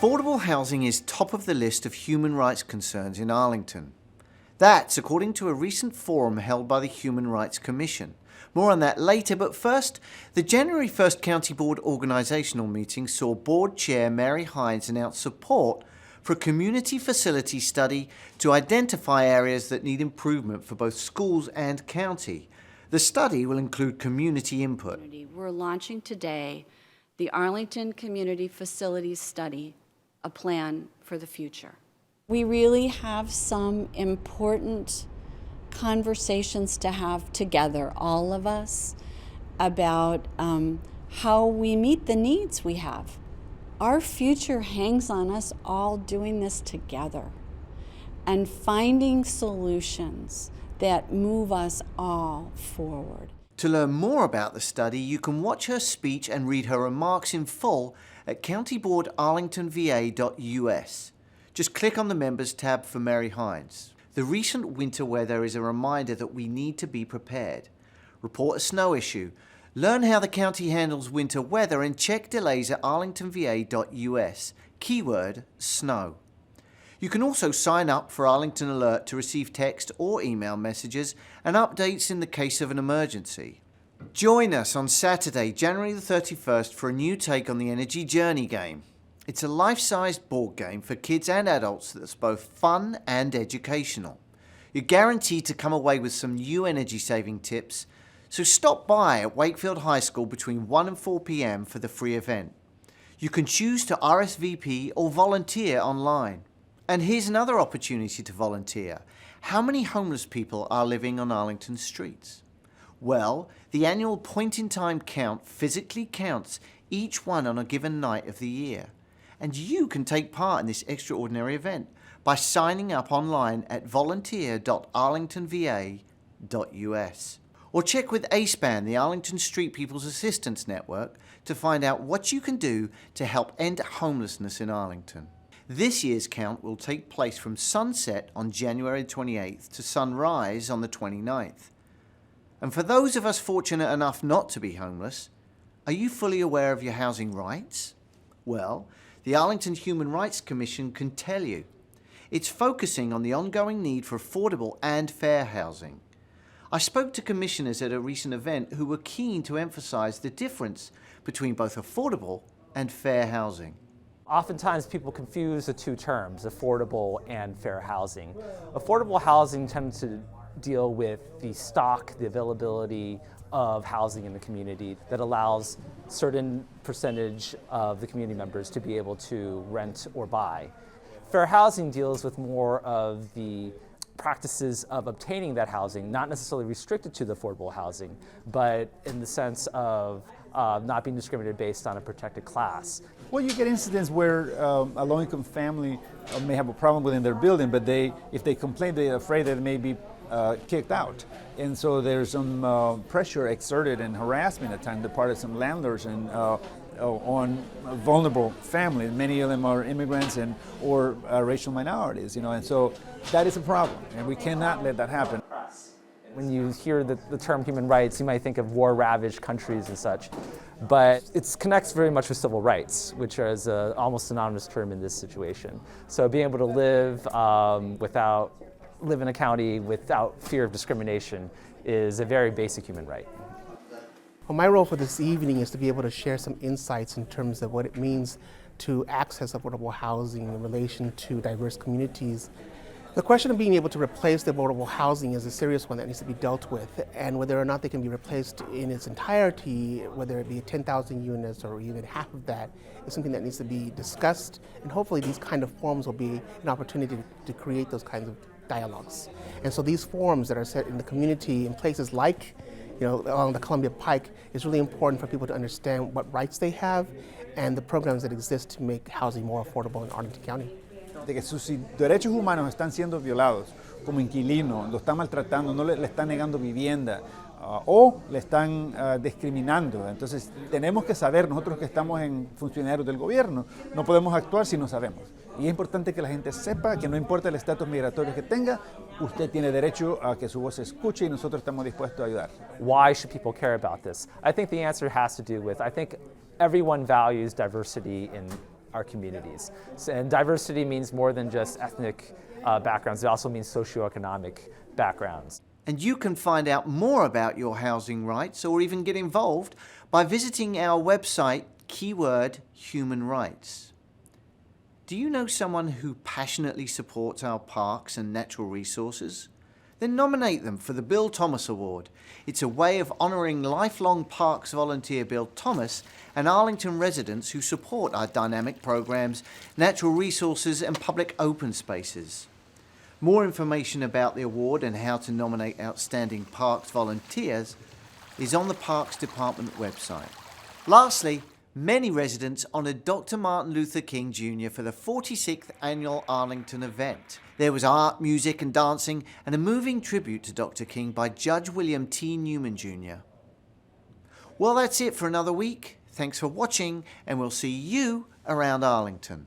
Affordable housing is top of the list of human rights concerns in Arlington. That's according to a recent forum held by the Human Rights Commission. More on that later, but first, the January 1st County Board organisational meeting saw Board Chair Mary Hynes announce support for a community facility study to identify areas that need improvement for both schools and county. The study will include community input. We're launching today the Arlington Community Facilities Study, a plan for the future. We really have some important conversations to have together, all of us, about how we meet the needs we have. Our future hangs on us all doing this together and finding solutions that move us all forward. To learn more about the study, you can watch her speech and read her remarks in full at countyboardarlingtonva.us. Just click on the Members tab for Mary Hynes. The recent winter weather is a reminder that we need to be prepared. Report a snow issue, learn how the county handles winter weather, and check delays at arlingtonva.us. Keyword, snow. You can also sign up for Arlington Alert to receive text or email messages and updates in the case of an emergency. Join us on Saturday, January the 31st for a new take on the Energy Journey game. It's a life-sized board game for kids and adults that's both fun and educational. You're guaranteed to come away with some new energy-saving tips, so stop by at Wakefield High School between 1 and 4 p.m. for the free event. You can choose to RSVP or volunteer online. And here's another opportunity to volunteer. How many homeless people are living on Arlington streets? Well, the annual point-in-time count physically counts each one on a given night of the year. And you can take part in this extraordinary event by signing up online at volunteer.arlingtonva.us. Or check with ASPAN, the Arlington Street People's Assistance Network, to find out what you can do to help end homelessness in Arlington. This year's count will take place from sunset on January 28th to sunrise on the 29th. And for those of us fortunate enough not to be homeless, are you fully aware of your housing rights? Well, the Arlington Human Rights Commission can tell you. It's focusing on the ongoing need for affordable and fair housing. I spoke to commissioners at a recent event who were keen to emphasize the difference between both affordable and fair housing. Oftentimes people confuse the two terms, affordable and fair housing. Affordable housing tends to deal with the stock, the availability of housing in the community that allows certain percentage of the community members to be able to rent or buy. Fair housing deals with more of the practices of obtaining that housing, not necessarily restricted to the affordable housing, but in the sense of not being discriminated based on a protected class. Well, you get incidents where a low-income family may have a problem within their building, but if they complain, they're afraid that it may be kicked out. And so there's some pressure exerted and harassment at times on the part of some landlords and on vulnerable families. Many of them are immigrants or racial minorities, and so that is a problem, and we cannot let that happen. When you hear the term human rights, you might think of war-ravaged countries and such, but it connects very much with civil rights, which is an almost synonymous term in this situation. So being able to live live in a county without fear of discrimination is a very basic human right. Well, my role for this evening is to be able to share some insights in terms of what it means to access affordable housing in relation to diverse communities. The question of being able to replace the affordable housing is a serious one that needs to be dealt with, and whether or not they can be replaced in its entirety, whether it be 10,000 units or even half of that, is something that needs to be discussed, and hopefully these kind of forums will be an opportunity to create those kinds of dialogues. And so these forums that are set in the community in places like along the Columbia Pike is really important for people to understand what rights they have and the programs that exist to make housing more affordable in Arlington County. De que sus derechos humanos están siendo violados como inquilino, lo están maltratando, no le están negando vivienda o le están discriminando. Entonces tenemos que saber, nosotros que estamos en funcionarios del gobierno, no podemos actuar si no sabemos. Y es importante que la gente sepa que no importa el estatus migratorio que tenga, usted tiene derecho a que su voz se escuche y nosotros estamos dispuestos a ayudar. Why should people care about this? I think the answer has to do with, I think everyone values diversity in our communities. And diversity means more than just ethnic backgrounds, it also means socioeconomic backgrounds. And you can find out more about your housing rights or even get involved by visiting our website, keyword human rights. Do you know someone who passionately supports our parks and natural resources? Then nominate them for the Bill Thomas Award. It's a way of honouring lifelong parks volunteer Bill Thomas and Arlington residents who support our dynamic programs, natural resources and public open spaces. More information about the award and how to nominate outstanding parks volunteers is on the Parks Department website. Lastly, many residents honoured Dr. Martin Luther King Jr. for the 46th annual Arlington event. There was art, music and dancing and a moving tribute to Dr. King by Judge William T. Newman Jr. Well, that's it for another week. Thanks for watching and we'll see you around Arlington.